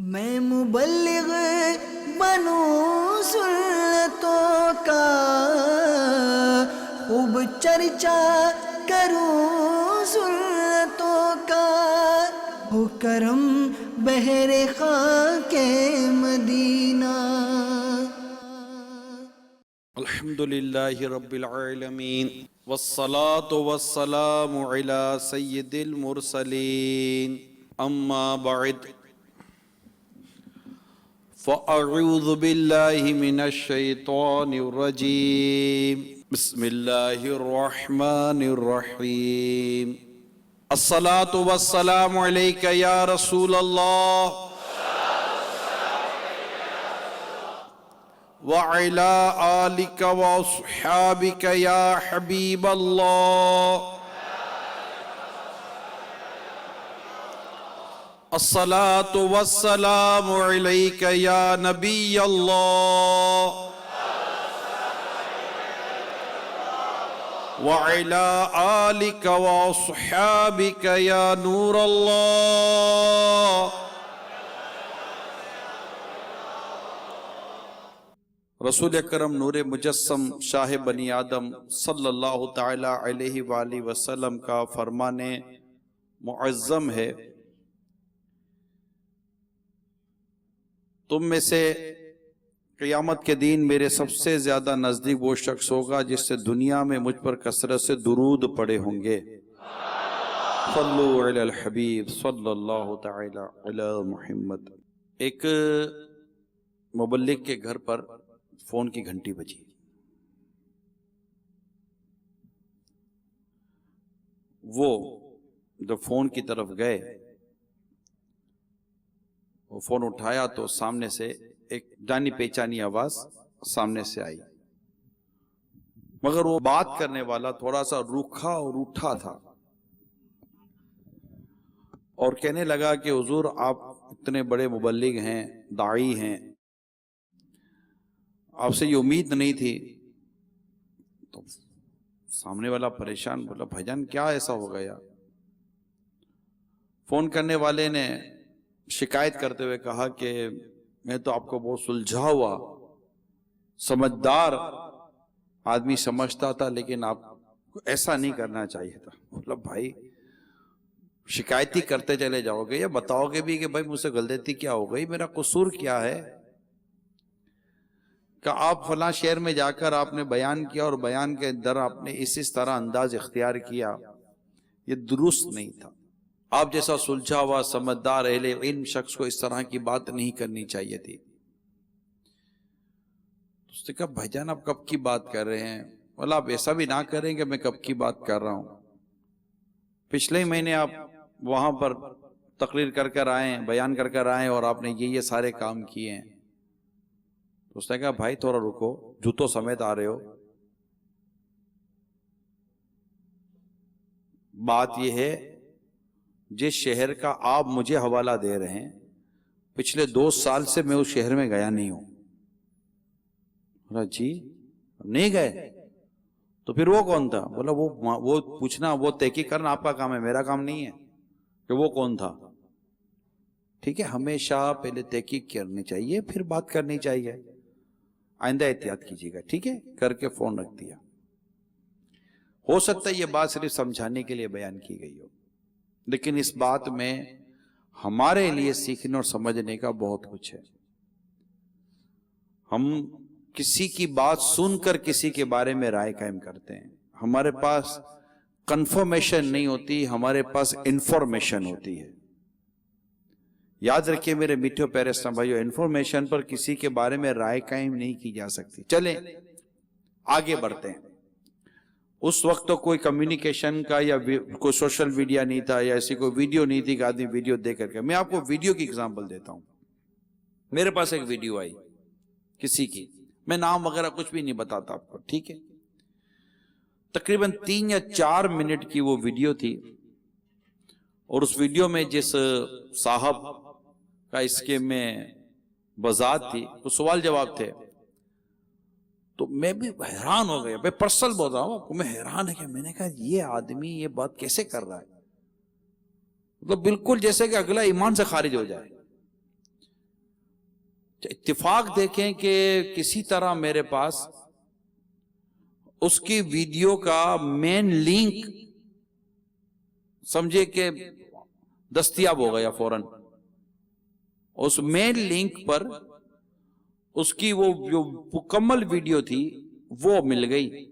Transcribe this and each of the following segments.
میں مبلغ بنوں سنتوں کا، خوب چرچا کروں سنتوں کا، ہو کرم بہر خاک مدینہ۔ الحمدللہ رب العالمین والصلاة والسلام علی سید المرسلین، اما بعد فاعوذ باللہ من الشیطان الرجیم، بسم اللہ الرحمن الرحیم۔ الصلاة والسلام علیک یا رسول اللہ وعلى آلك وأصحابك يا حبيب الله، الصلاة والسلام عليك يا نبي الله، وعلى آلك وأصحابك يا نور الله۔ رسول اکرم نور مجسم شاہ بنی آدم صلی اللہ تعالی علیہ وآلہ وسلم کا فرمان معظم ہے، تم میں سے قیامت کے دن میرے سب سے زیادہ نزدیک وہ شخص ہوگا جس سے دنیا میں مجھ پر کثرت سے درود پڑے ہوں گے۔ صلو علی الحبیب صلی اللہ تعالی علی محمد۔ ایک مبلغ کے گھر پر فون کی گھنٹی بجی، وہ جب فون کی طرف گئے، وہ فون اٹھایا تو سامنے سے ایک جانی پہچانی آواز سامنے سے آئی، مگر وہ بات کرنے والا تھوڑا سا روکھا اور روٹھا تھا، اور کہنے لگا کہ حضور آپ اتنے بڑے مبلغ ہیں، داعی ہیں، آپ سے یہ امید نہیں تھی۔ تو سامنے والا پریشان، بولا بھائی جان کیا ایسا ہو گیا؟ فون کرنے والے نے شکایت کرتے ہوئے کہا کہ میں تو آپ کو بہت سلجھا ہوا سمجھدار آدمی سمجھتا تھا، لیکن آپ کو ایسا نہیں کرنا چاہیے تھا۔ بولا بھائی شکایت ہی کرتے چلے جاؤ گے یا بتاؤ گے بھی کہ بھائی مجھ سے غلطی کیا ہو گئی، میرا قصور کیا ہے؟ کہ آپ فلاں شہر میں جا کر آپ نے بیان کیا اور بیان کے اندر آپ نے اس طرح انداز اختیار کیا، یہ درست نہیں تھا۔ آپ جیسا سلجھا ہوا سمجھدار اہل علم شخص کو اس طرح کی بات نہیں کرنی چاہیے تھی۔ اس نے کہا بھائی جان آپ کب کی بات کر رہے ہیں؟ بولا آپ ایسا بھی نہ کریں کہ میں کب کی بات کر رہا ہوں، پچھلے مہینے آپ وہاں پر تقریر کر کر آئے ہیں، بیان کر کر آئے ہیں، اور آپ نے یہ سارے کام کیے ہیں۔ اس نے کہا بھائی تھوڑا رکو، جوتوں سمیت آ رہے ہو؟ بات یہ ہے جس شہر کا آپ مجھے حوالہ دے رہے ہیں، پچھلے 2 سال سے میں اس شہر میں گیا نہیں ہوں۔ بولا جی نہیں گئے؟ تو پھر وہ کون تھا؟ بولا وہ پوچھنا، وہ تحقیق کرنا آپ کا کام ہے، میرا کام نہیں ہے کہ وہ کون تھا۔ ٹھیک ہے، ہمیشہ پہلے تحقیق کرنی چاہیے پھر بات کرنی چاہیے، آئندہ احتیاط کیجیے گا، ٹھیک ہے؟ کر کے فون رکھ دیا۔ ہو سکتا ہے یہ بات صرف سمجھانے کے لیے بیان کی گئی ہو، لیکن اس بات میں ہمارے لیے سیکھنے اور سمجھنے کا بہت کچھ ہے۔ ہم کسی کی بات سن کر کسی کے بارے میں رائے قائم کرتے ہیں، ہمارے پاس کنفرمیشن نہیں ہوتی، ہمارے پاس انفارمیشن ہوتی ہے۔ یاد رکھیے میرے میٹھے پیارے اسلام بھائیو، انفارمیشن پر کسی کے بارے میں رائے قائم نہیں کی جا سکتی۔ چلیں آگے بڑھتے ہیں۔ اس وقت تو کوئی کمیونیکیشن کا یا کوئی سوشل میڈیا نہیں تھا، یا ایسی کوئی ویڈیو نہیں تھی کہ آدمی ویڈیو دیکھ کر کے۔ میں آپ کو ویڈیو کی اگزامپل دیتا ہوں۔ میرے پاس ایک ویڈیو آئی کسی کی، میں نام وغیرہ کچھ بھی نہیں بتاتا آپ کو، ٹھیک ہے؟ تقریباً 3 یا 4 منٹ کی وہ ویڈیو تھی، اور اس ویڈیو میں جس صاحب کا اس کے میں وضاحت تھی، وہ سوال جواب تھے، تو میں بھی حیران ہو گیا۔ میں پرسنل بول رہا ہوں آپ کو، میں حیران ہے کہ میں نے کہا یہ آدمی یہ بات کیسے کر رہا ہے، مطلب بالکل جیسے کہ اگلا ایمان سے خارج ہو جائے۔ اتفاق دیکھیں کہ کسی طرح میرے پاس اس کی ویڈیو کا مین لنک سمجھے کہ دستیاب ہو گیا فوراً. اس مین لنک پر اس کی وہ جو مکمل ویڈیو تھی وہ مل گئی.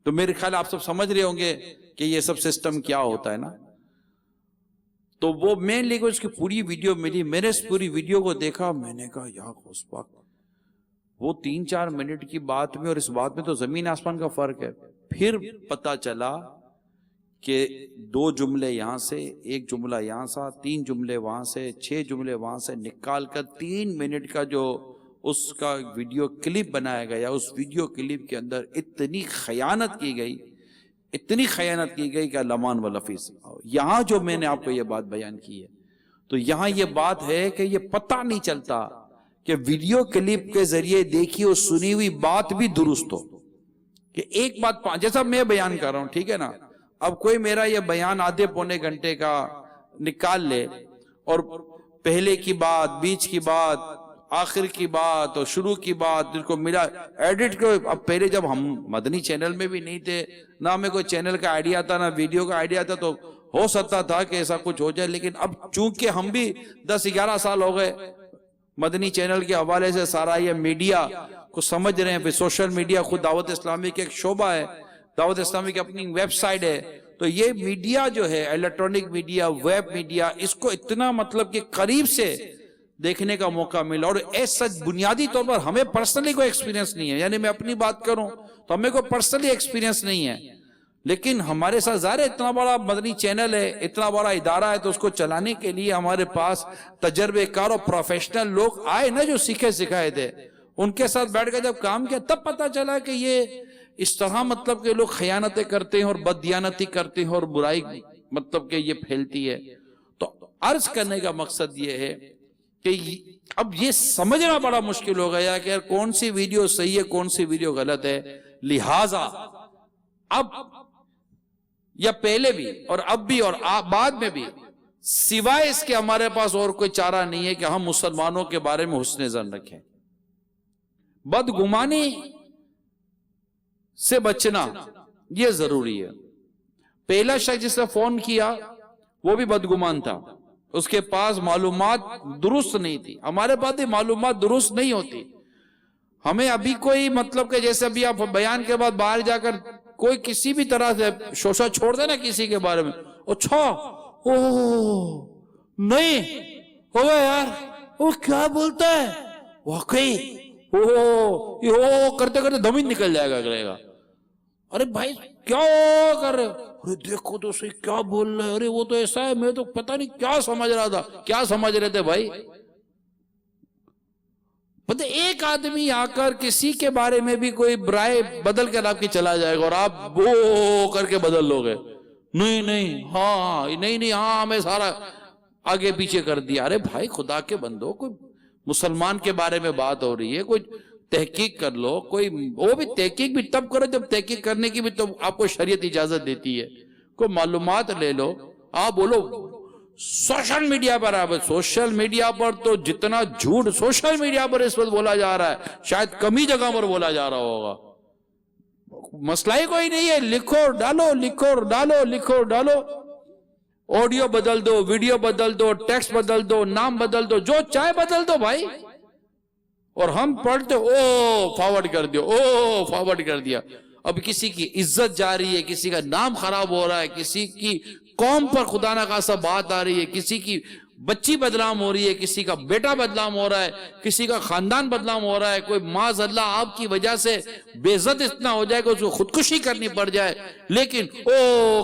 تو میرے خیال آپ سب سمجھ رہے ہوں گے کہ یہ سب سسٹم کیا ہوتا ہے نا. تو وہ مین لنک اس کی پوری ویڈیو ملی. میں نے اس پوری ویڈیو کو دیکھا, میں نے کہا یا غوث پاک, وہ 3-4 منٹ کی بات میں اور اس بات میں تو زمین آسمان کا فرق ہے. پھر پتا چلا کہ 2 جملے یہاں سے, 1 جملہ یہاں سے, 3 جملے وہاں سے, 6 جملے وہاں سے نکال کر 3 منٹ کا جو اس کا ویڈیو کلپ بنایا گیا, اس ویڈیو کلپ کے اندر اتنی خیانت کی گئی, اتنی خیانت کی گئی کہ لمان و لفیظ. یہاں جو میں نے آپ کو یہ بات بیان کی ہے, تو یہاں یہ بات ہے کہ یہ پتہ نہیں چلتا کہ ویڈیو کلپ کے ذریعے دیکھی اور سنی ہوئی بات بھی درست ہو. کہ ایک بات جیسا میں بیان کر رہا ہوں, ٹھیک ہے نا, اب کوئی میرا یہ بیان آدھے پونے گھنٹے کا نکال لے اور پہلے کی بات, بیچ کی بات, آخر کی بات اور شروع کی بات جن کو ملا ایڈٹ کو. اب پہلے جب ہم مدنی چینل میں بھی نہیں تھے, نہ ہمیں کوئی چینل کا آئیڈیا تھا, نہ ویڈیو کا آئیڈیا تھا, تو ہو سکتا تھا کہ ایسا کچھ ہو جائے. لیکن اب چونکہ ہم بھی 10-11 سال ہو گئے مدنی چینل کے حوالے سے, سارا یہ میڈیا کو سمجھ رہے ہیں. پھر سوشل میڈیا خود دعوت اسلامی کے ایک شعبہ ہے, دعوت اسلامی کی اپنی ویب سائٹ ہے. تو یہ میڈیا جو ہے, الیکٹرانک میڈیا, ویب میڈیا, اس کو اتنا مطلب کہ قریب سے دیکھنے کا موقع ملا. اور ایسا بنیادی طور پر ہمیں پرسنلی کوئی ایکسپیرینس نہیں ہے, یعنی میں اپنی بات کروں تو ہمیں کوئی پرسنلی ایکسپیرینس نہیں ہے. لیکن ہمارے ساتھ ظاہر اتنا بڑا مدنی چینل ہے, اتنا بڑا ادارہ ہے, تو اس کو چلانے کے لیے ہمارے پاس تجربے کار اور پروفیشنل لوگ آئے نا, جو سیکھے سکھائے تھے. ان کے ساتھ بیٹھ کر جب کام کیا تب پتا چلا کہ یہ اس طرح مطلب کہ لوگ خیانتیں کرتے ہیں اور بددیانتی کرتے ہیں اور برائی مطلب کہ یہ پھیلتی ہے. تو عرض کرنے کا مقصد یہ ہے کہ اب یہ سمجھنا بڑا مشکل ہو گیا کہ کون سی ویڈیو صحیح ہے, کون سی ویڈیو غلط ہے. لہٰذا اب یا پہلے بھی اور اب بھی اور بعد میں بھی سوائے اس کے ہمارے پاس اور کوئی چارہ نہیں ہے کہ ہم مسلمانوں کے بارے میں حسن ظن رکھیں. بدگمانی سے بچنا یہ ضروری ہے. پہلا شخص جس نے فون کیا وہ بھی بدگمان تھا, اس کے پاس معلومات درست نہیں تھی. ہمارے پاس بھی معلومات درست نہیں ہوتی. ہمیں ابھی کوئی مطلب کہ جیسے ابھی آپ بیان کے بعد باہر جا کر کوئی کسی بھی طرح سے شوشہ چھوڑ دے نا کسی کے بارے میں, اچھا نہیں ہوگا یار, وہ کیا بولتا ہے, واقعی کرتے کرتے دم ہی نکل جائے گا اگلے گا. ارے بھائی کیا کر رہے, ارے دیکھو تو صحیح کیا بول رہے, ارے وہ تو ایسا ہے, میں تو پتہ نہیں کیا سمجھ رہا تھا. کیا سمجھ رہے تھے بھائی؟ پتہ ایک آدمی آ کر کسی کے بارے میں بھی کوئی برائے بدل کر آپ کی چلا جائے گا اور آپ وہ کر کے بدل لو گے. نہیں ہاں نہیں ہاں ہمیں سارا آگے پیچھے کر دیا. ارے بھائی خدا کے بندو, کوئی مسلمان کے بارے میں بات ہو رہی ہے, کوئی تحقیق کر لو. کوئی وہ بھی تحقیق بھی تب کرو جب تحقیق کرنے کی بھی تو آپ کو شریعت اجازت دیتی ہے. کوئی معلومات لے لو. آپ بولو سوشل میڈیا پر, آپ سوشل میڈیا پر تو جتنا جھوٹ سوشل میڈیا پر اس وقت بولا جا رہا ہے شاید کم ہی جگہ پر بولا جا رہا ہوگا. مسئلہ ہی کوئی نہیں ہے, لکھو ڈالو, لکھو ڈالو, لکھو ڈالو. آڈیو بدل دو, ویڈیو بدل دو, ٹیکسٹ بدل دو, نام بدل دو, جو چاہے بدل دو بھائی. اور ہم پڑھتے فارورڈ کر دیا, فارورڈ کر دیا. اب کسی کی عزت جا رہی ہے, کسی کا نام خراب ہو رہا ہے, کسی کی قوم پر خدا نہ خاصہ بات آ رہی ہے, کسی کی بچی بدنام ہو رہی ہے, کسی کا بیٹا بدنام ہو رہا ہے, کسی کا خاندان بدنام ہو رہا ہے. کوئی معاذ اللہ آپ کی وجہ سے بے عزت اتنا ہو جائے کہ اس کو خودکشی کرنی پڑ جائے, لیکن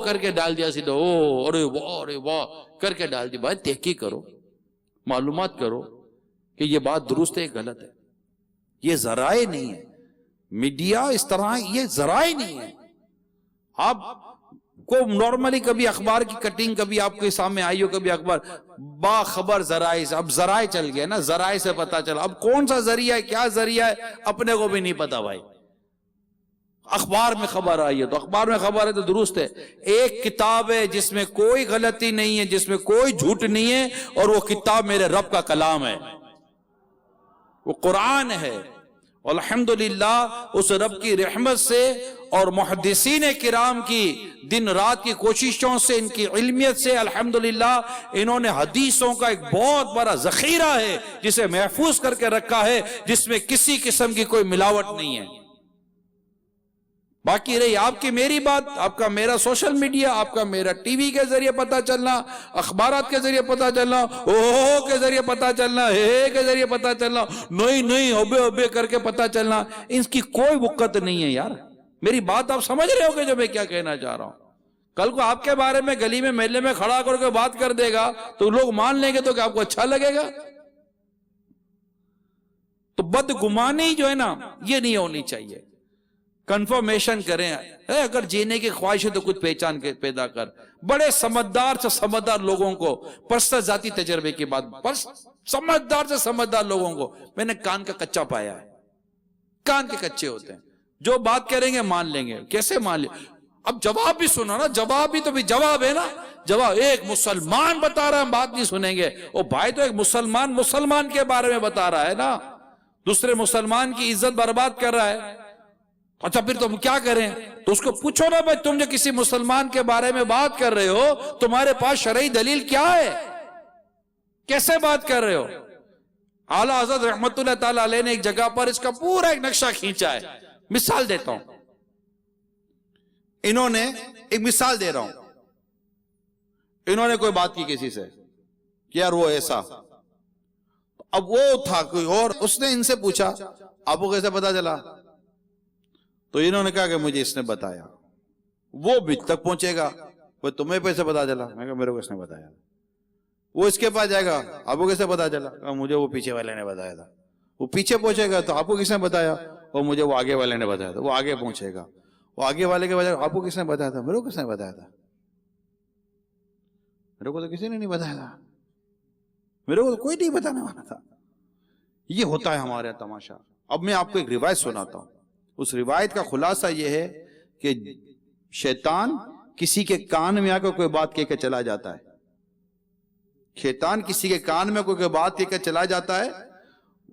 کر کے ڈال دیا سیدھا, ارے واہ کر کے ڈال دی. بھائی تحقیق کرو, معلومات کرو کہ یہ بات درست ہے غلط ہے. یہ ذرائع نہیں ہے, میڈیا اس طرح یہ ذرائع نہیں ہے. آپ کو نارملی کبھی اخبار کی کٹنگ کبھی آپ کے سامنے آئی ہو, کبھی اخبار باخبر ذرائع سے, اب ذرائع چل گیا نا, ذرائع سے پتا چلا. اب کون سا ذریعہ ہے, کیا ذریعہ ہے, اپنے کو بھی نہیں پتا بھائی. اخبار میں خبر آئی ہے تو اخبار میں خبر ہے تو درست ہے. ایک کتاب ہے جس میں کوئی غلطی نہیں ہے, جس میں کوئی جھوٹ نہیں ہے, اور وہ کتاب میرے رب کا کلام ہے. وہ قرآن ہے. الحمدللہ اس رب کی رحمت سے اور محدثین کرام کی دن رات کی کوششوں سے، ان کی علمیت سے الحمدللہ انہوں نے حدیثوں کا ایک بہت بڑا ذخیرہ ہے جسے محفوظ کر کے رکھا ہے، جس میں کسی قسم کی کوئی ملاوٹ نہیں ہے. باقی رہی آپ کی میری بات، آپ کا میرا سوشل میڈیا، آپ کا میرا ٹی وی کے ذریعے پتہ چلنا، اخبارات کے ذریعے پتہ چلنا، اوہ کے ذریعے پتہ چلنا، ہے کے ذریعے پتہ چلنا، نہیں ابے کر کے پتہ چلنا، ان کی کوئی وقت نہیں ہے یار. میری بات آپ سمجھ رہے ہو کہ جو میں کیا کہنا چاہ رہا ہوں؟ کل کو آپ کے بارے میں گلی میں محلے میں کھڑا کر کے بات کر دے گا تو لوگ مان لیں گے تو کیا آپ کو اچھا لگے گا؟ تو بدگمانی جو ہے نا یہ نہیں ہونی چاہیے. کنفرمیشن کریں. اگر جینے کی خواہش ہے تو کچھ پہچان کے پیدا کر. بڑے سمجھدار سے سمجھدار لوگوں کو، پرسنل ذاتی تجربے کی بات، سمجھدار سے سمجھدار لوگوں کو میں نے کان کا کچا پایا ہے. کان کے کچے ہوتے ہیں، جو بات کریں گے مان لیں گے. کیسے مان لیں؟ اب جواب بھی سنو نا، جواب بھی تو بھی جواب ہے نا. جواب ایک مسلمان بتا رہا ہے، ہم بات نہیں سنیں گے. او بھائی تو ایک مسلمان کے بارے میں بتا رہا ہے نا، دوسرے مسلمان کی عزت برباد کر رہا ہے. اچھا پھر تم کیا کریں؟ تو اس کو پوچھو نا بھائی، تم جو کسی مسلمان کے بارے میں بات کر رہے ہو تمہارے پاس شرعی دلیل کیا ہے؟ کیسے بات کر رہے ہو؟ اعلیٰ حضرت رحمت اللہ تعالیٰ علیہ نے ایک جگہ پر اس کا پورا ایک نقشہ کھینچا ہے. مثال دیتا ہوں، انہوں نے ایک مثال دے رہا ہوں. انہوں نے کوئی بات کی کسی سے کہ یار وہ ایسا، اب وہ تھا کوئی اور، اس نے ان سے پوچھا آپ کو کیسے پتا چلا؟ تو انہوں نے کہا کہ مجھے اس نے بتایا. وہ بھی تک پہنچے گا، وہ تمہیں کیسے پتا چلا؟ میں کہا میرے کو اس نے بتایا. وہ اس کے پاس جائے گا، آپ کو کیسے پتا چلا؟ مجھے وہ پیچھے والے نے بتایا تھا. وہ پیچھے پہنچے گا تو آپ کو کس نے بتایا؟ اور مجھے وہ آگے والے نے بتایا تھا. وہ آگے پہنچے گا، وہ آگے والے کے بجائے آپ کو کس نے بتایا تھا؟ میرے کو کس نے بتایا تھا؟ میرے کو تو کسی نے نہیں بتایا تھا، میرے کو تو کوئی نہیں بتانے والا تھا. یہ ہوتا ہے ہمارے تماشا. اب میں آپ کو ایک روایت سناتا ہوں. اس روایت کا خلاصہ یہ ہے کہ شیطان کسی کے کان میں آ کر کوئی بات کہہ کے چلا جاتا ہے. شیطان کسی کے کان میں کوئی بات کہہ کے چلا جاتا ہے.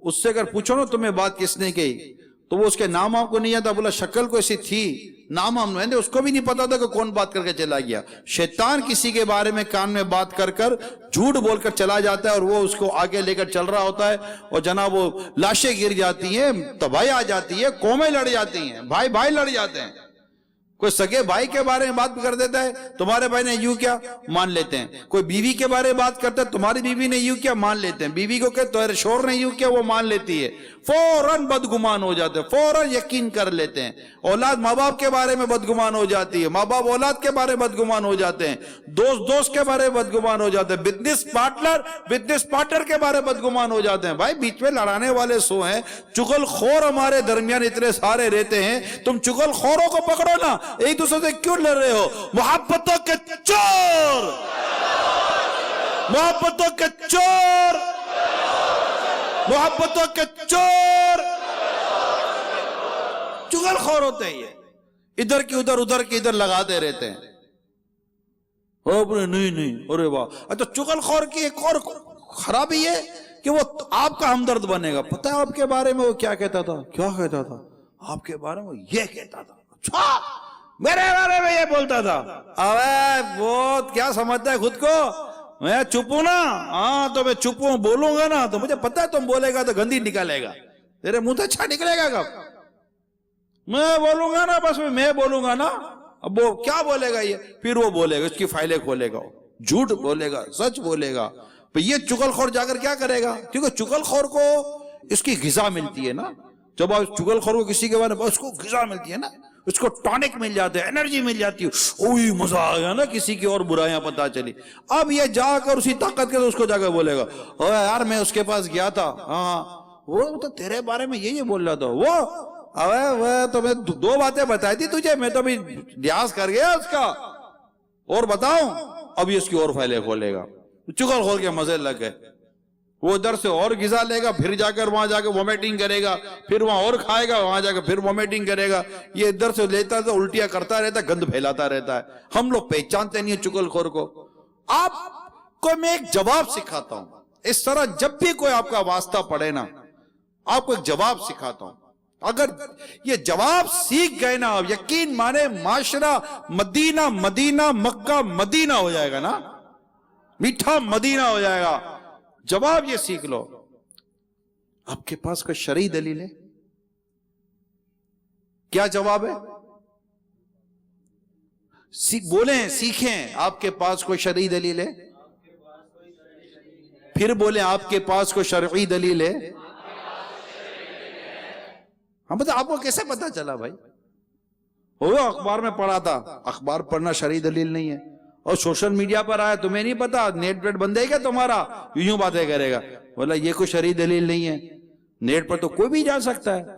اس سے اگر پوچھو نا تمہیں بات کس نے کہی تو وہ اس کے نام آپ کو نہیں آتا. بولا شکل کو ایسی تھی، نام ہم نے، اس کو بھی نہیں پتا تھا کہ کون بات کر کے چلا گیا. شیطان کسی کے بارے میں کان میں بات کر کر جھوٹ بول کر چلا جاتا ہے اور وہ اس کو آگے لے کر چل رہا ہوتا ہے. اور جناب وہ لاشیں گر جاتی ہیں، تباہی آ جاتی ہے، قومیں لڑ جاتی ہیں، بھائی لڑ جاتے ہیں. کوئی سگے بھائی کے بارے میں بات کر دیتا ہے، تمہارے بھائی نے یوں کیا، مان لیتے ہیں. کوئی بیوی کے بارے میں بات کرتا ہے، تمہاری بیوی نے یوں کیا، مان لیتے ہیں. بیوی کو کہ تمہارے شوہر نے یوں کیا، وہ مان لیتی ہے. فوراً بدگمان ہو جاتے ہیں، فوراً یقین کر لیتے ہیں. اولاد ماں باپ کے بارے میں بدگمان ہو جاتی ہے، ماں باپ اولاد کے بارے میں بدگمان ہو جاتے ہیں، دوست کے بارے میں بدگمان ہو جاتے ہیں، بزنس پارٹنر کے بارے میں بدگمان ہو جاتے ہیں. بھائی بیچ میں لڑانے والے سو ہیں، چغل خور ہمارے درمیان اتنے سارے رہتے ہیں. تم چغل خوروں کو پکڑو نا، ایک دوسرے سے کیوں لڑ رہے ہو؟ محبتوں کے چور، محبتوں کے چور، محبتوں کے چور چغل خور ہوتے ہیں. یہ ادھر کی ادھر لگاتے رہتے ہیں. نہیں ارے واہ. اچھا چغل خور کی ایک اور خرابی ہے کہ وہ آپ کا ہمدرد بنے گا. پتہ ہے آپ کے بارے میں وہ کیا کہتا تھا؟ آپ کے بارے میں یہ کہتا تھا. اچھا میرے بارے میں یہ بولتا تھا. ابے وہ کیا سمجھتا ہے خود کو؟ میں چپ ہوں نا. ہاں تو میں چپ ہوں، بولوں گا نا تو مجھے پتا ہے تم بولے گا تو گندی نکالے گا، تیرے منہ سے اچھا نکلے گا. کب میں بولوں گا نا، بس میں بولوں گا نا. اب وہ کیا بولے گا؟ یہ پھر وہ بولے گا، اس کی فائلیں کھولے گا، جھوٹ بولے گا، سچ بولے گا. یہ چغل خور جا کر کیا کرے گا؟ کیونکہ چغل خور کو اس کی غذا ملتی ہے نا. جب آپ چغل خور کو کسی کے بارے میں اس کو غذا ملتی ہے نا، اس کو ٹانک مل جاتے ہیں، انرجی مل جاتی ہے. اوہ مزہ آ گیا نا، کسی کی اور برائیاں پتا چلی. اب یہ جا کر اسی طاقت کے اس کو جا کر بولے گا، اوہ یار میں اس کے پاس گیا تھا، ہاں وہ تو تیرے بارے میں یہ بول رہا تھا. وہ تو میں 2 باتیں بتائی تھی تجھے، میں تو ابھی لحاظ کر گیا اس کا، اور بتاؤں. اب یہ اس کی اور فائلیں کھولے گا. چغل خور کے مزے لگ گئے. وہ ادھر سے اور غذا لے گا، پھر جا کر وہاں جا کے وومیٹنگ کرے گا، پھر وہاں اور کھائے گا، وہاں جا کے پھر وومیٹنگ کرے گا. یہ ادھر سے لیتا تو الٹیاں کرتا رہتا ہے، گند پھیلاتا رہتا ہے. ہم لوگ پہچانتے نہیں ہیں چغل خور کو. آپ کو میں ایک جواب سکھاتا ہوں. اس طرح جب بھی کوئی آپ کا واسطہ پڑے نا، آپ کو ایک جواب سکھاتا ہوں. اگر یہ جواب سیکھ گئے نا آپ، یقین مانے معاشرہ مدینہ مدینہ مکہ مدینہ ہو جائے گا نا، میٹھا مدینہ ہو جائے گا. جواب یہ سیکھ لو. آپ کے پاس کوئی شرعی دلیل ہے؟ کیا جواب ہے؟ بولیں، سیکھیں. آپ کے پاس کوئی شرعی دلیل ہے؟ پھر بولیں، آپ کے پاس کوئی شرعی دلیل ہے؟ ہاں بتا، آپ کو کیسے پتا چلا بھائی؟ وہ اخبار میں پڑھا تھا. اخبار پڑھنا شرعی دلیل نہیں ہے. اور سوشل میڈیا پر آیا، تمہیں نہیں پتا، نیٹ پیٹ بند ہے کیا تمہارا؟ یوں باتیں کرے گا. بولا یہ کوئی شرعی دلیل نہیں ہے. نیٹ پر تو کوئی بھی جا سکتا ہے.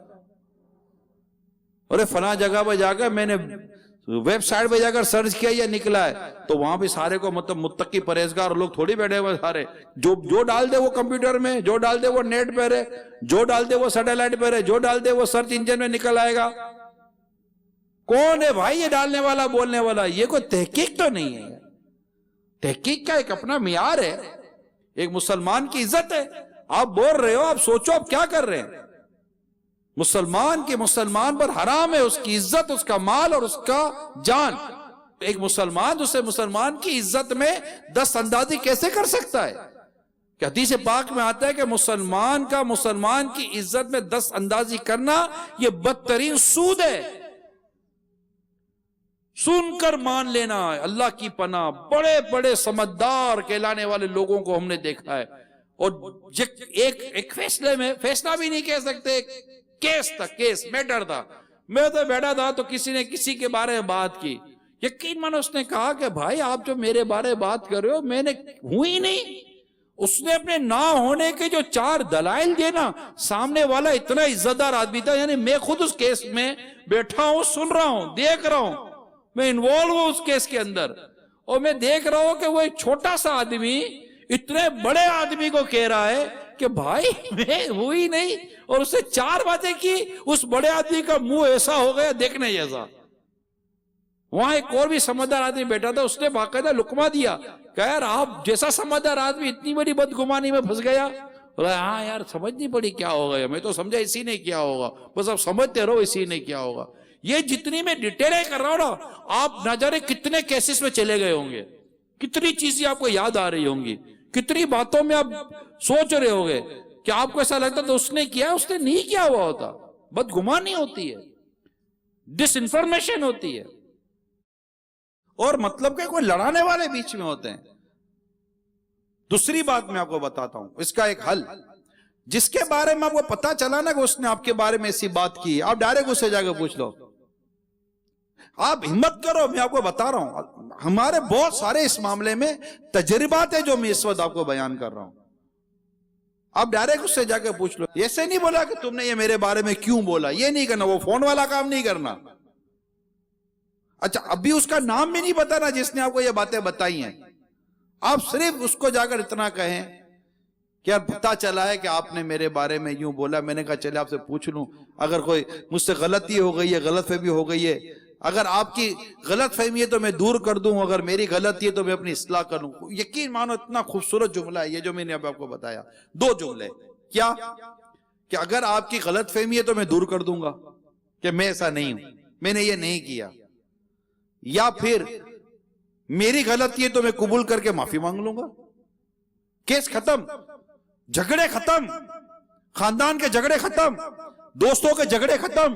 اور فلاں جگہ پہ جا کر میں نے ویب سائٹ پہ جا کر سرچ کیا، یہ نکلا ہے. تو وہاں بھی سارے کو مطلب متقی پرہیزگار لوگ تھوڑی بیٹھے ہوئے سارے. جو ڈال دے وہ کمپیوٹر میں، جو ڈال دے وہ نیٹ پہ رہے، جو ڈال دے وہ سیٹلائٹ پہ رہے، جو ڈال دے وہ سرچ انجن میں نکل آئے گا. کون ہے بھائی یہ ڈالنے والا، بولنے والا؟ یہ کوئی تحقیق تو نہیں ہے. تحقیق کا ایک اپنا معیار ہے، ایک مسلمان کی عزت ہے. آپ بول رہے ہو، آپ سوچو آپ کیا کر رہے ہیں. مسلمان پر حرام ہے اس کی عزت، اس کا مال اور اس کا جان. ایک مسلمان دوسرے مسلمان کی عزت میں دست اندازی کیسے کر سکتا ہے؟ کہ حدیث پاک میں آتا ہے کہ مسلمان کا مسلمان کی عزت میں دست اندازی کرنا یہ بدترین سود ہے. سن کر مان لینا. اللہ کی پناہ، بڑے بڑے سمجھدار کہلانے والے لوگوں کو ہم نے دیکھا ہے، اور ایک فیصلے میں، فیصلہ بھی نہیں کہہ سکتے، کیس تھا، کیس میٹر تھا. میں تو بیٹھا تھا تو کسی نے کسی کے بارے میں بات کی. یقین مانو اس نے کہا کہ بھائی آپ جو میرے بارے میں بات کر رہے ہو میں نے ہوئی نہیں. اس نے اپنے نہ ہونے کے جو 4 دلائل دیے نا، سامنے والا اتنا عزت دار آدمی تھا، یعنی میں خود اس کیس میں بیٹھا ہوں، سن رہا ہوں، دیکھ رہا ہوں، میں انوالو ہوں اس کیس کے اندر، اور میں دیکھ رہا ہوں کہ وہ ایک چھوٹا سا آدمی اتنے بڑے آدمی کو کہہ رہا ہے کہ بھائی میں ہوئی نہیں، اور اس سے 4 باتیں کی. اس بڑے آدمی کا منہ ایسا ہو گیا دیکھنے جیسا. وہاں ایک اور بھی سمجھدار آدمی بیٹھا تھا، اس نے باقاعدہ لقمہ دیا کہ یار آپ جیسا سمجھدار آدمی اتنی بڑی بدگمانی میں پھنس گیا. ہاں یار سمجھ نہیں پڑی کیا ہوگا، میں تو سمجھا اسی نے کیا ہوگا، بس آپ سمجھتے رہو اسی نے کیا ہوگا. یہ جتنی میں ڈیٹیلیں کر رہا ہوں نا، آپ نہ جانے کتنے کیسز میں چلے گئے ہوں گے، کتنی چیزیں آپ کو یاد آ رہی ہوں گی، کتنی باتوں میں آپ سوچ رہے ہوں گے کہ آپ کو ایسا لگتا تو اس نے کیا، اس نے نہیں کیا ہوا ہوتا. بدگمانی ہوتی ہے، ڈس انفارمیشن ہوتی ہے، اور مطلب کہ کوئی لڑانے والے بیچ میں ہوتے ہیں. دوسری بات میں آپ کو بتاتا ہوں اس کا ایک حل. جس کے بارے میں آپ کو پتا چلا نا کہ اس نے آپ کے بارے میں ایسی بات کی، آپ ڈائریکٹ اس سے جا کے پوچھ لو. آپ ہمت کرو، میں آپ کو بتا رہا ہوں ہمارے بہت سارے اس معاملے میں تجربات ہیں جو میں اس وقت آپ کو بیان کر رہا ہوں. آپ ڈائریکٹ اس سے جا کے پوچھ لو. ایسے نہیں بولا کہ تم نے یہ میرے بارے میں کیوں بولا، یہ نہیں کرنا، وہ فون والا کام نہیں کرنا. اچھا ابھی اس کا نام بھی نہیں بتانا جس نے آپ کو یہ باتیں بتائی ہیں. آپ صرف اس کو جا کر اتنا کہیں کہ یار پتا چلا ہے کہ آپ نے میرے بارے میں یوں بولا، میں نے کہا چلے آپ سے پوچھ لوں، اگر کوئی مجھ سے غلطی ہو گئی ہے، غلط فہمی ہو گئی ہے، اگر آپ کی غلط فہمی ہے تو میں دور کر دوں، اگر میری غلطی ہے تو میں اپنی اصلاح کروں. یقین مانو اتنا خوبصورت جملہ ہے یہ جو میں نے اب آپ کو بتایا. 2 جملے. کیا کہ اگر آپ کی غلط فہمی ہے تو میں دور کر دوں گا کہ میں ایسا نہیں ہوں، میں نے یہ نہیں کیا، یا پھر میری غلطی ہے تو میں قبول کر کے معافی مانگ لوں گا. کیس ختم، جھگڑے ختم، خاندان کے جھگڑے ختم، دوستوں کے جھگڑے ختم،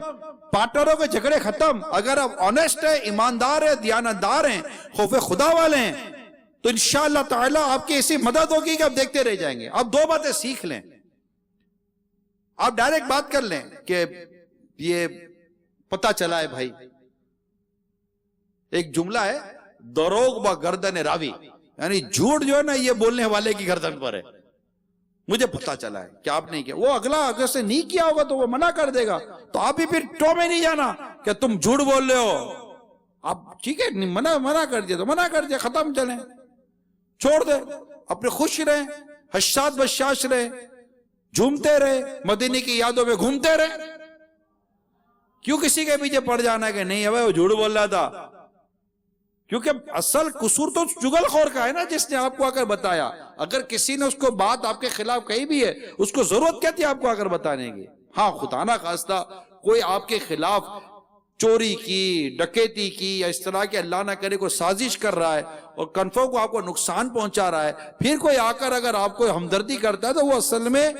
پارٹنروں کے جھگڑے ختم. اگر آپ آنیسٹ ہیں، ایماندار ہیں، دیانتدار ہیں، خوف خدا والے ہیں، تو انشاءاللہ تعالی آپ کی ایسی مدد ہوگی کہ آپ دیکھتے رہ جائیں گے. آپ 2 باتیں سیکھ لیں. آپ ڈائریکٹ بات کر لیں کہ یہ پتا چلا ہے بھائی. ایک جملہ ہے، دروغ با گردن راوی، یعنی جھوٹ جو ہے نا یہ بولنے والے کی گردن پر ہے. مجھے پتا چلا ہے کہ آپ نہیں کیا. وہ اگلا اگر سے نہیں کیا ہوگا تو وہ منع کر دے گا، تو آپ ہی پھر ٹو میں نہیں جانا کہ تم جھوٹ بول رہے ہو. آپ ٹھیک ہے منع کر دیا تو منع کر دیا، ختم، چلیں، چھوڑ دے. اپنے خوش رہیں، حشاد بشاش رہیں، جھومتے رہے، مدینے کی یادوں میں گھومتے رہے. کیوں کسی کے پیچھے پڑ جانا ہے کہ نہیں ہے وہ جھوٹ بول رہا تھا. کیونکہ اصل قصور تو چغل خور کا ہے نا، جس نے آپ کو آ کر بتایا. اگر کسی نے اس کو بات آپ کے خلاف کہی بھی ہے، اس کو ضرورت کیا تھی آپ کو آ کر بتانے کی؟ ہاں خدا نہ خواستہ کوئی آپ کے خلاف چوری کی، ڈکیتی کی، یا اس طرح کے اللہ نہ کرے کوئی سازش کر رہا ہے اور کنفرم کو آپ کو نقصان پہنچا رہا ہے، پھر کوئی آ کر اگر آپ کو ہمدردی کرتا ہے تو وہ اصل میں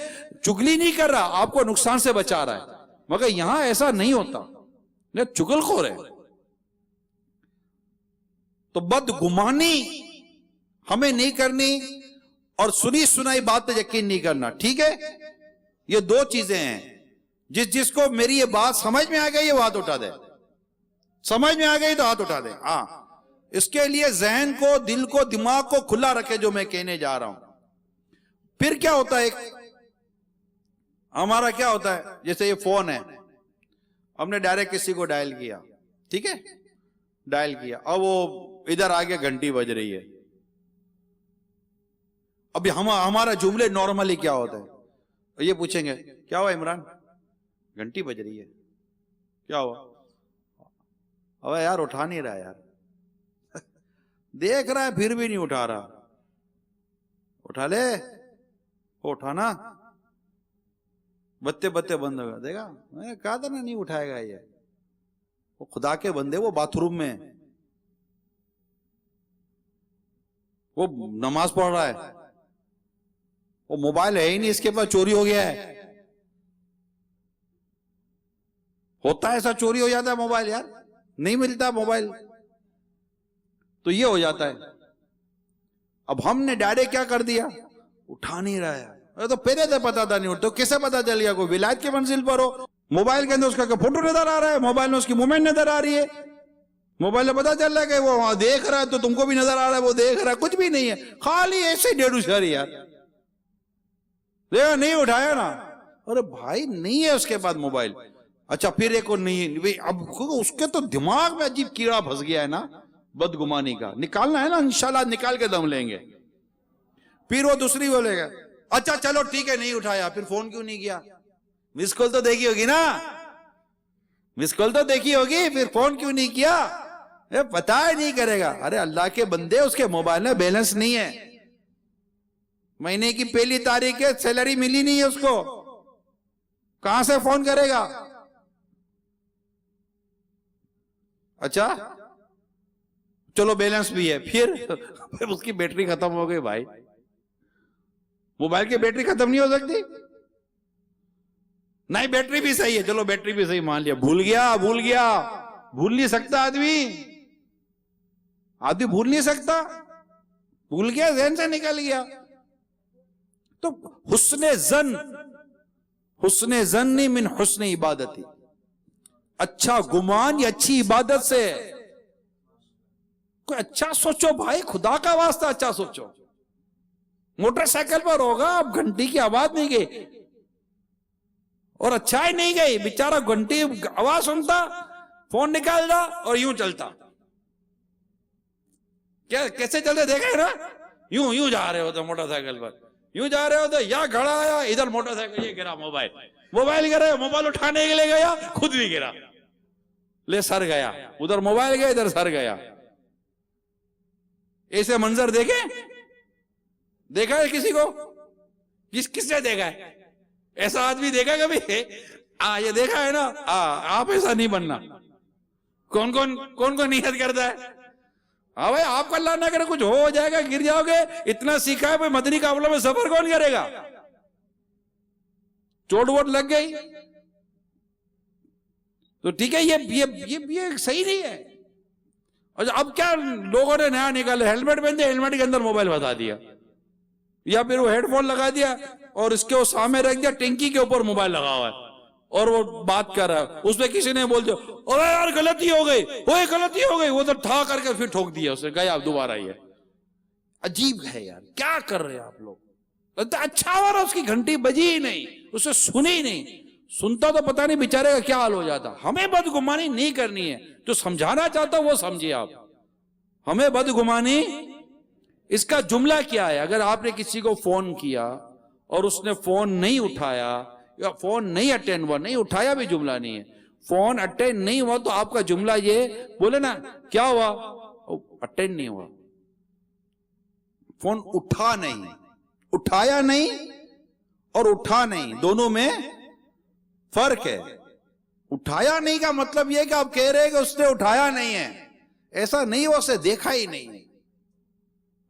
چگلی نہیں کر رہا، آپ کو نقصان سے بچا رہا ہے. مگر یہاں ایسا نہیں ہوتا، یہ چگل خور ہے. تو بدگمانی ہمیں نہیں کرنی اور سنی سنائی بات پہ یقین نہیں کرنا. ٹھیک ہے، یہ دو چیزیں ہیں. جس کو میری یہ بات سمجھ میں آ گئی یہ ہاتھ اٹھا دے. سمجھ میں آ گئی تو ہاتھ اٹھا دے. ہاں، اس کے لیے ذہن کو، دل کو، دماغ کو کھلا رکھے جو میں کہنے جا رہا ہوں. پھر کیا ہوتا ہے، ہمارا کیا ہوتا ہے، جیسے یہ فون ہے، ہم نے ڈائریکٹ کسی کو ڈائل کیا، ٹھیک ہے، ڈائل کیا، اب وہ ادھر آگے گھنٹی بج رہی ہے. ابھی ہمارا جملے نارملی کیا ہوتا ہے، یہ پوچھیں گے کیا ہوا عمران، گھنٹی بج رہی ہے، کیا ہوا؟ اب یار اٹھا نہیں رہا، یار دیکھ رہا ہے پھر بھی نہیں اٹھا رہا. اٹھا لے، اٹھانا، بتے بتے بند ہو گیا. دیکھا میں نے کہا تھا نا نہیں اٹھائے گا یہ. وہ خدا کے بندے، وہ باتھ روم میں، وہ نماز پڑھ رہا ہے، وہ موبائل ہے ہی نہیں، اس کے پاس چوری ہو گیا ہے. ہوتا ہے ایسا، چوری ہو جاتا ہے موبائل، یار نہیں ملتا موبائل، تو یہ ہو جاتا ہے. اب ہم نے ڈائریکٹ کیا کر دیا، اٹھا نہیں رہا ہے. تو پہلے سے پتا تھا نہیں اٹھتا، تو کسے پتا چل گیا؟ کوئی ولایت کی منزل پر ہو، موبائل کے اندر اس کا فوٹو نظر آ رہا ہے، موبائل میں اس کی مومنٹ نظر آ رہی ہے، موبائل میں پتا چل رہا ہے کہ وہ دیکھ رہا ہے تو تم کو بھی نظر آ رہا ہے وہ دیکھ رہا ہے. کچھ بھی نہیں ہے، خالی ایسے ڈیڑھ شہری. یار دیکھا نہیں اٹھایا نا، ارے بھائی نہیں ہے اس کے بعد موبائل. اچھا پھر ایک اور نہیں، اب اس کے تو دماغ میں عجیب کیڑا پھنس گیا ہے نا بدگمانی کا، نکالنا ہے نا، انشاءاللہ نکال کے دم لیں گے. پھر وہ دوسری بولے گا اچھا چلو ٹھیک ہے نہیں اٹھایا، پھر فون کیوں نہیں کیا؟ مس کال تو دیکھی ہوگی نا، مس کال تو دیکھی ہوگی، پھر فون کیوں نہیں کیا؟ پتا ہی نہیں کرے گا. ارے اللہ کے بندے، اس کے موبائل میں بیلنس نہیں ہے، مہینے کی پہلی تاریخ ہے، سیلری ملی نہیں ہے اس کو، کہاں سے فون کرے گا؟ اچھا چلو بیلنس بھی ہے، پھر اس کی بیٹری ختم ہو گئی. بھائی موبائل کی بیٹری ختم نہیں ہو سکتی؟ نہیں بیٹری بھی صحیح ہے، چلو بیٹری بھی صحیح مان لیا، بھول گیا، بھول نہیں سکتا آدمی بھول نہیں سکتا، بھول گیا، ذہن سے نکل گیا. تو حسن ظن من حسن عبادتی، اچھا گمان یہ اچھی عبادت سے. کوئی اچھا سوچو بھائی، خدا کا واسطہ اچھا سوچو. موٹر سائیکل پر ہوگا، اب گھنٹی کی آواز نہیں گئی اور اچھا ہی نہیں گئی، بیچارہ گھنٹی آواز سنتا، فون نکالتا اور یوں چلتا. کیسے چلتے دیکھا ہے نا، یوں جا رہے ہوتے موٹر سائیکل پر، یوں جا رہے ہوتے، یا گھڑا آیا ادھر موٹر سائیکل، یہ گرا موبائل گرا، موبائل اٹھانے کے لیے گیا، خود بھی گرا، لے سر گیا، ادھر موبائل گیا ادھر سر گیا. ایسے منظر دیکھا ہے کسی کو؟ کس نے دیکھا ہے ایسا آدمی؟ دیکھا کبھی؟ یہ دیکھا ہے نا. آپ ایسا نہیں بننا. کون نیت کرتا ہے؟ ہاں بھائی، آپ کو اللہ نہ کرے کچھ ہو جائے گا، گر جاؤ گے، اتنا سیکھا ہے، مدنی قافلہ میں سفر کون کرے گا؟ چوٹ ووٹ لگ گئی تو ٹھیک ہے، یہ صحیح نہیں ہے. اب کیا لوگوں نے نیا نکالا، ہیلمٹ پہنتے، ہیلمٹ کے اندر موبائل بتا دیا، یا پھر وہ ہیڈ فون لگا دیا اور اس کے سامنے رکھ دیا، ٹینکی کے اوپر موبائل لگا ہوا ہے اور وہ بات کر رہا ہے. اس پہ کسی نے بول دیا ارے یار غلطی ہو گئی، وہ تو ٹھا کر کے پھر ٹھوک دیا، اس نے کہا اب دوبارہ یہ. عجیب ہے یار، کیا کر رہے ہیں آپ لوگ؟ اچھا ہو رہا، اس کی گھنٹی بجی ہی نہیں، اسے سنی ہی نہیں. سنتا تو پتہ نہیں بیچارے کا کیا حال ہو جاتا. ہمیں بدگمانی نہیں کرنی ہے، جو سمجھانا چاہتا وہ سمجھیے آپ. ہمیں بدگمانی، اس کا جملہ کیا ہے؟ اگر آپ نے کسی کو فون کیا اور اس نے فون نہیں اٹھایا یا فون نہیں اٹینڈ ہوا، نہیں اٹھایا بھی جملہ نہیں ہے، فون اٹینڈ نہیں ہوا تو آپ کا جملہ یہ بولے نا کیا ہوا، اٹینڈ نہیں ہوا, فون اٹھا نہیں, اٹھایا نہیں اور اٹھا نہیں, دونوں میں فرق ہے. اٹھایا نہیں کا مطلب یہ کہ آپ کہہ رہے کہ اس نے اٹھایا نہیں ہے, ایسا نہیں, وہ اسے دیکھا ہی نہیں.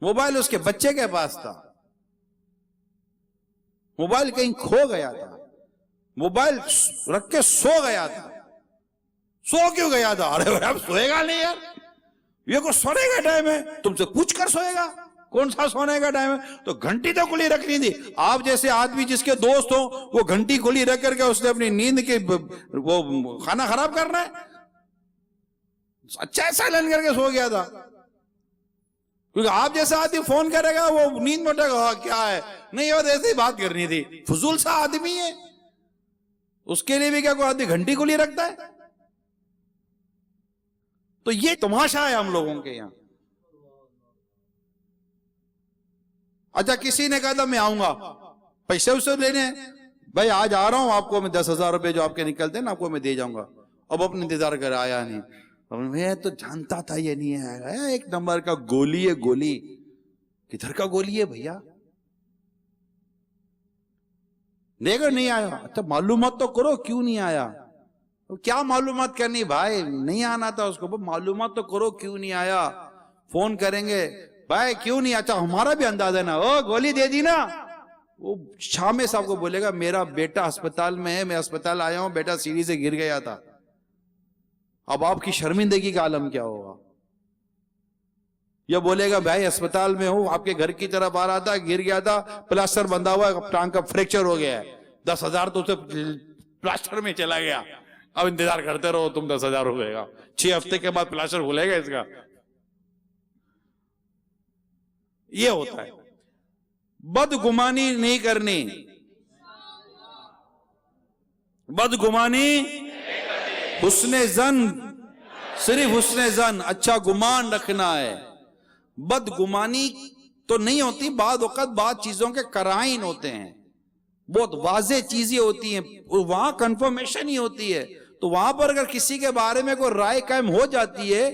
موبائل اس کے بچے کے پاس تھا, موبائل کہیں کھو گیا تھا, موبائل رکھ کے سو گیا تھا. سو کیوں گیا تھا؟ ارے اب سوئے گا نہیں یار, یہ کو سونے کا ٹائم ہے, تم سے پوچھ کر سوئے گا, کون سا سونے کا ٹائم ہے؟ تو گھنٹی تو کھلی رکھنی تھی. آپ جیسے آدمی جس کے دوست ہو وہ گھنٹی کھلی رکھ کر کے اس نے اپنی نیند کے وہ کھانا خراب کرنا ہے. اچھا سائلنٹ کر کے سو گیا تھا, کیونکہ آپ جیسا آدمی فون کرے گا وہ نیند میں اٹھے گا, کیا ہے نہیں, اور ایسے ہی بات کرنی تھی. فضول سا آدمی ہے, اس کے لیے بھی کیا کوئی آدمی گھنٹی کھلی رکھتا ہے؟ تو یہ تماشا ہے ہم لوگوں کے یہاں. اچھا کسی نے کہا تھا میں آؤں گا, پیسے اسے لینے ہیں, بھائی آج آ رہا ہوں, آپ کو میں 10,000 روپے جو آپ کے نکلتے ہیں نا آپ کو میں دے جاؤں گا. اب اپنے انتظار کر آیا نہیں, میں تو جانتا تھا یہ نہیں آئے گا, ایک نمبر کا گولی ہے. گولی کدھر کا گولی ہے بھیا؟ دیکھو نہیں آیا, اچھا معلومات تو کرو کیوں نہیں آیا. کیا معلومات کرنی بھائی, نہیں آنا تھا اس کو, معلومات تو کرو کیوں نہیں آیا. فون کریں گے بھائی کیوں نہیں, اچھا ہمارا بھی اندازہ نا, او گولی دے دی نا. وہ شام صاحب کو بولے گا میرا بیٹا اسپتال میں ہے, میں اسپتال آیا ہوں, بیٹا سیڑھی سے گر گیا تھا. اب آپ کی شرمندگی کا عالم کیا ہوگا. یا بولے گا بھائی اسپتال میں ہوں, آپ کے گھر کی طرف آ رہا تھا, گر گیا تھا, پلاسٹر بندھا ہوا ہے, ٹانگ کا فریکچر ہو گیا ہے, 10,000 تو اسے پلاسٹر میں چلا گیا, اب انتظار کرتے رہو تم 10,000 ہو گئے گا, 6 ہفتے کے بعد پلاسٹر کھلے گا اس کا. یہ ہوتا ہے. بدگمانی نہیں کرنی, بدگمانی, حسن زن, صرف حسن زن, اچھا گمان رکھنا ہے. بدگمانی تو نہیں ہوتی, بعض وقت بعض چیزوں کے قرائن ہوتے ہیں, بہت واضح چیزیں ہوتی ہیں, وہاں کنفرمیشن ہی ہوتی ہے. تو وہاں پر اگر کسی کے بارے میں کوئی رائے قائم ہو جاتی ہے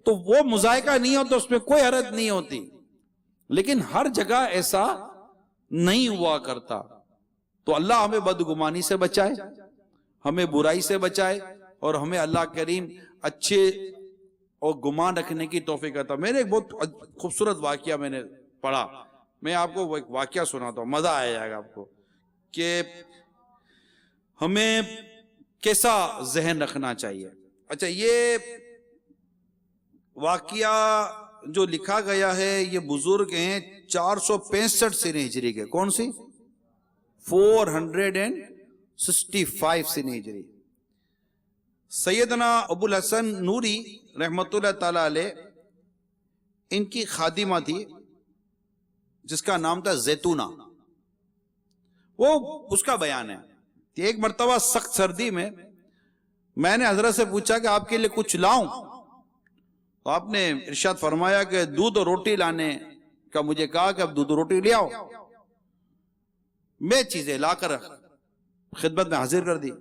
تو وہ مذائقہ نہیں ہوتا, اس میں کوئی حرج نہیں ہوتی. لیکن ہر جگہ ایسا نہیں ہوا کرتا. تو اللہ ہمیں بدگمانی سے بچائے, ہمیں برائی سے بچائے, اور ہمیں اللہ کریم اچھے اور گمان رکھنے کی توفیق عطا. میں نے ایک بہت خوبصورت واقعہ میں نے پڑھا, میں آپ کو ایک واقعہ سناتا ہوں, مزہ آ جائے گا آپ کو, کہ ہمیں کیسا ذہن رکھنا چاہیے. اچھا یہ واقعہ جو لکھا گیا ہے, یہ بزرگ ہیں 465 سن ہجری کے. کون سی؟ 465 سن ہجری. سیدنا ابو الحسن نوری رحمت اللہ تعالی علیہ, ان کی خادمہ تھی جس کا نام تھا زیتونہ. وہ اس کا بیان ہے کہ ایک مرتبہ سخت سردی میں نے حضرت سے پوچھا کہ آپ کے لیے کچھ لاؤں, تو آپ نے ارشاد فرمایا کہ دودھ اور روٹی لانے کا مجھے کہا کہ اب دودھ اور روٹی لے آؤ. میں چیزیں لا کر خدمت میں حاضر کر دی.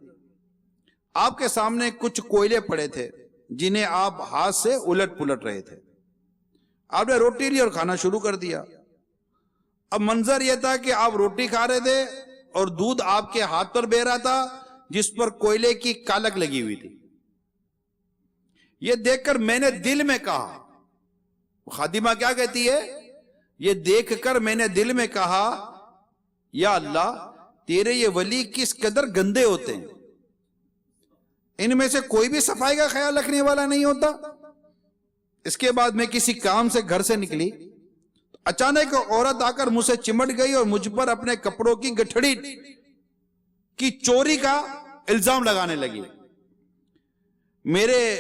آپ کے سامنے کچھ کوئلے پڑے تھے جنہیں آپ ہاتھ سے الٹ پلٹ رہے تھے. آپ نے روٹی لی اور کھانا شروع کر دیا. اب منظر یہ تھا کہ آپ روٹی کھا رہے تھے اور دودھ آپ کے ہاتھ پر بہ رہا تھا جس پر کوئلے کی کالک لگی ہوئی تھی. یہ دیکھ کر میں نے دل میں کہا, خادمہ کیا کہتی ہے, یہ دیکھ کر میں نے دل میں کہا یا اللہ تیرے یہ ولی کس قدر گندے ہوتے ہیں, ان میں سے کوئی بھی صفائی کا خیال رکھنے والا نہیں ہوتا. اس کے بعد میں کسی کام سے گھر سے نکلی, اچانک عورت آ کر مجھ سے چمٹ گئی اور مجھ پر اپنے کپڑوں کی گٹھڑی کی چوری کا الزام لگانے لگی. میرے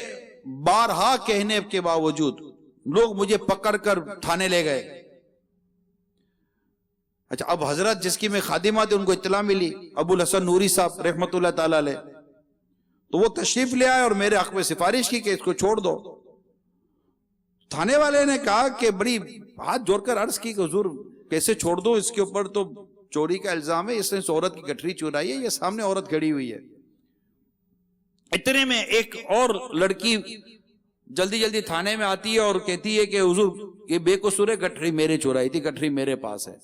بارہا کہنے کے باوجود لوگ مجھے پکڑ کر تھانے لے گئے. اچھا اب حضرت جس کی میں خادمہ تھی ان کو اطلاع ملی, ابو الحسن نوری صاحب رحمت اللہ تعالی علیہ, تو وہ تشریف لے آئے اور میرے حق میں سفارش کی کہ اس کو چھوڑ دو. تھانے والے نے کہا کہ بڑی ہاتھ جوڑ کر عرض کی کہ حضور کیسے چھوڑ دو, اس کے اوپر تو چوری کا الزام ہے, اس نے اس عورت کی گٹھڑی چرائی ہے, یہ سامنے عورت کھڑی ہوئی ہے. اتنے میں ایک اور لڑکی جلدی جلدی تھانے میں آتی ہے اور کہتی ہے کہ حضور یہ بے قصور ہے، گٹھری میرے چورائی تھی، گٹھری میرے پاس ہے.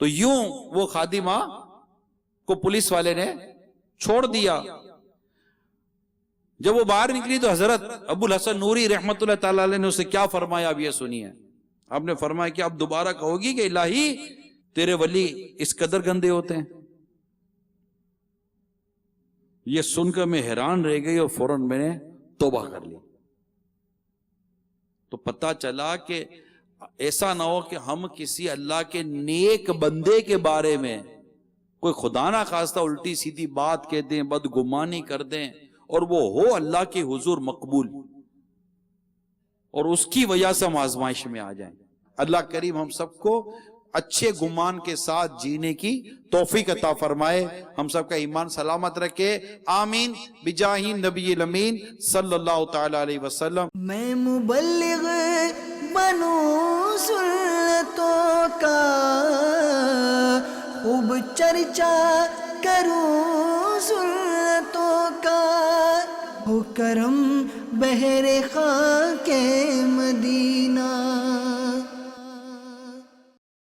تو یوں وہ خادمہ کو پولیس والے نے چھوڑ دیا. جب وہ باہر نکلی تو حضرت ابو الحسن نوری رحمت اللہ تعالی علیہ نے اسے کیا فرمایا، اب یہ سنیے. آپ نے فرمایا کہ اب دوبارہ کہو گی کہ الہی تیرے ولی اس قدر گندے ہوتے ہیں؟ یہ سن کر میں حیران رہ گئی اور فوراً میں نے توبہ کر لی. تو پتہ چلا کہ ایسا نہ ہو کہ ہم کسی اللہ کے نیک بندے کے بارے میں کوئی خدا نہ خواستہ الٹی سیدھی بات کہہ دیں، بدگمانی کر دیں، اور وہ ہو اللہ کے حضور مقبول، اور اس کی وجہ سے ہم آزمائش میں آ جائیں. اللہ کریم ہم سب کو اچھے گمان کے ساتھ جینے کی توفیق عطا فرمائے، ہم سب کا ایمان سلامت رکھے. آمین بجاہ نبی الامین صلی اللہ تعالی علیہ وسلم. میں مبلغ بنوں سنتوں کا، خوب چرچا کروں سنتوں کا، ہو کرم بحر خاک مدینہ.